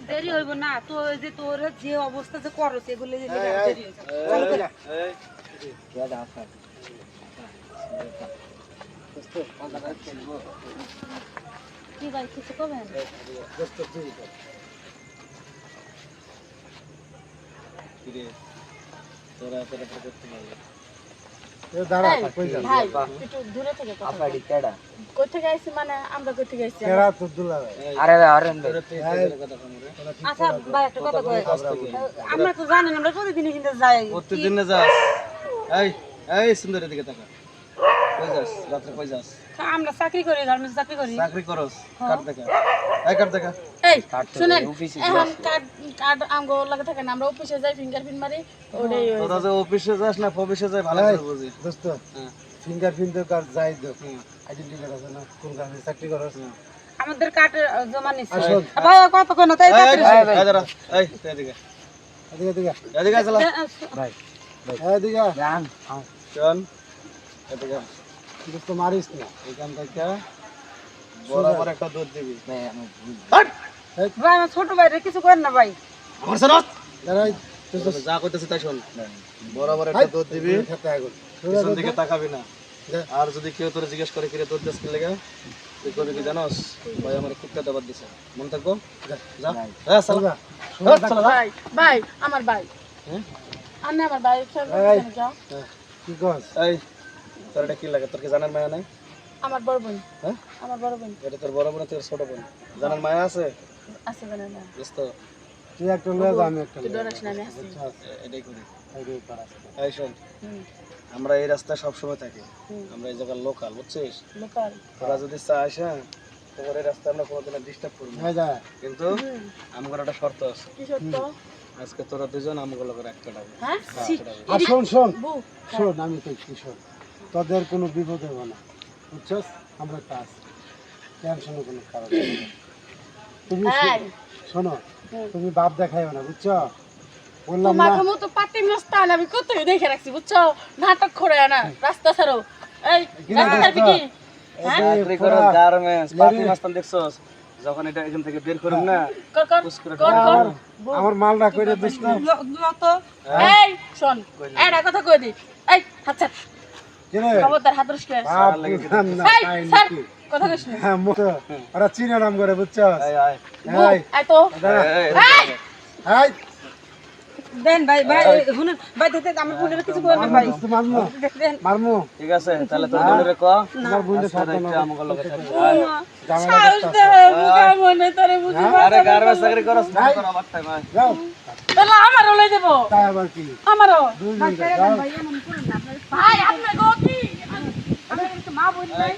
দেরি হইব না তো ওই যে তোর যে অবস্থা যে করছ এগুলো যে দেরি হইছে চালু করে কি ভাই কিছু কবেন তোরা করতে পারবি দাঁড়া কই যা ভাই একটু দূরে থেকে কথা আপাড়ি কেডা কই থেকে আইছি মানে আমরা কই থেকে আইছি কেডা তো দুলা ভাই আরে আরে কথা কমরে আচ্ছা ভাই একটা কথা কই আমরা তো জানেন আমরা প্রতিদিন কিন্তু যাই প্রতিদিন না যাস এই সুন্দরের দিকে তাকা কই যাস রাতে কই যাস আমরা চাকরি করি গার্মেন্টস চাকরি করি চাকরি করস কাট দেখা কাট দেখা এই শুনেন এখন কার্ড আমগো লাগে থাকে না আমরা অফিসে যাই ফিঙ্গারপ্রিন্ট মারি ওটাই তোরা যে অফিসে যাস না অফিসে যাই ভালো করে বুঝি দোস্ত ফিঙ্গারপ্রিন্ট তো কার যাই দো আইডেন্টি কার্ড আছে না কোন কারণে চাকরি করছ আমাদের কার্ড জমা নিছে ভাই কত কোন তাই এই দাঁড়া এই এদিকে এদিকে এদিকে চলা ভাই এদিকে জান চল এদিকে দোস্ত মারিস না এখান থেকে বরাবর একটা দুধ দিবি ভাই আমি ভাই আমার ছোট ভাই রে কিছু করেন না ভাই আমার সরস দাঁড়াই যা কইতেছিস তাই শোন বরাবর একটা দুধ দিবি খেতে আগুন পিছন দিকে তাকাবি না আর যদি কেউ তোরে জিজ্ঞেস করে কিরে দুধ দিস কি লাগে তুই কবি কি জানোস ভাই আমার কুত্তা দাবাত দিছে মনে থাকবো যা হ্যাঁ চলা ভাই ভাই আমার ভাই হ্যাঁ আন্না আমার ভাই ফেরত যাও কি কস এই তোর এটা কি লাগে তোর কি জানার মায়া নাই আমার বড় বোন হ্যাঁ আমার বড় বোন এটা তোর বড় বোন তোর ছোট বোন জানার মায়া আছে আছে জানা না বুঝ তো তুই একটা লয়ে যা আমি একটা তুই ডরাস না আমি আছি এটাই করি এদিকে পারাস এই শোন আমরা এই রাস্তায় সবসময় থাকি আমরা এই জায়গার লোকাল বুঝছিস লোকাল তোরা যদি চাস হ্যাঁ তোমার এই রাস্তায় আমরা কোনোদিন ডিস্টার্ব করবো না হ্যাঁ যা কিন্তু আমার একটা শর্ত আছে কি সত্য আজকে তোরা দুজন আমগুলো করে একটা ডাবি হ্যাঁ আর শোন শোন বউ শোন আমি কইছি শোন তোদের কোনো বিপদ হবে না বুঝছস আমরা কাজ টেনশনের কোনো কারণ নেই তুমি শোনো তুমি বাপ দেখাইও না বুঝছো বললাম না তোমার মতো পাতি মস্তান আমি কত দেখে রাখছি বুঝছো নাটক করে না রাস্তা ছাড়ো এই রাস্তা ছাড়বি কি চাকরি করো গার্মেন্টস পাতি মাস্তান দেখছস যখন এটা এখান থেকে বের করুম না কর কর পুশ করে কর কর আমার মালটা কইরে দিস না তো এই শোন এটা কথা কই দি এই হাত ছাড় কি রে খবরদার হাত রস করে বাপ বুঝলাম না এই তাই স্যার নাকি কথা কইছ না হ্যাঁ মতো ওরা চিনে নাম করে বুঝছস এই আয় এই আই তো দাঁড়া এই এই দেন ভাই ভাই শুনুন ভাই দিতে আমার বোনের কিছু করেন না ভাই দোস্ত মারমু দেন মারমু ঠিক আছে তাহলে তোর বোনের ক আমার বুঝলে আজকে রাইতে আমগুলো লগে থাকবি সাহস দে বুঝা মনে তোরে বুঝি আরে গার্মেন্টস চাকরি করস না তোর আবার টাইম আয় যাও তাহলে আমারও লই দেব তাই আবার কি আমারও 2 মিনিট যাও ভাই এমন করেন না ভাই আপনি গো কি আমার মা বল নাই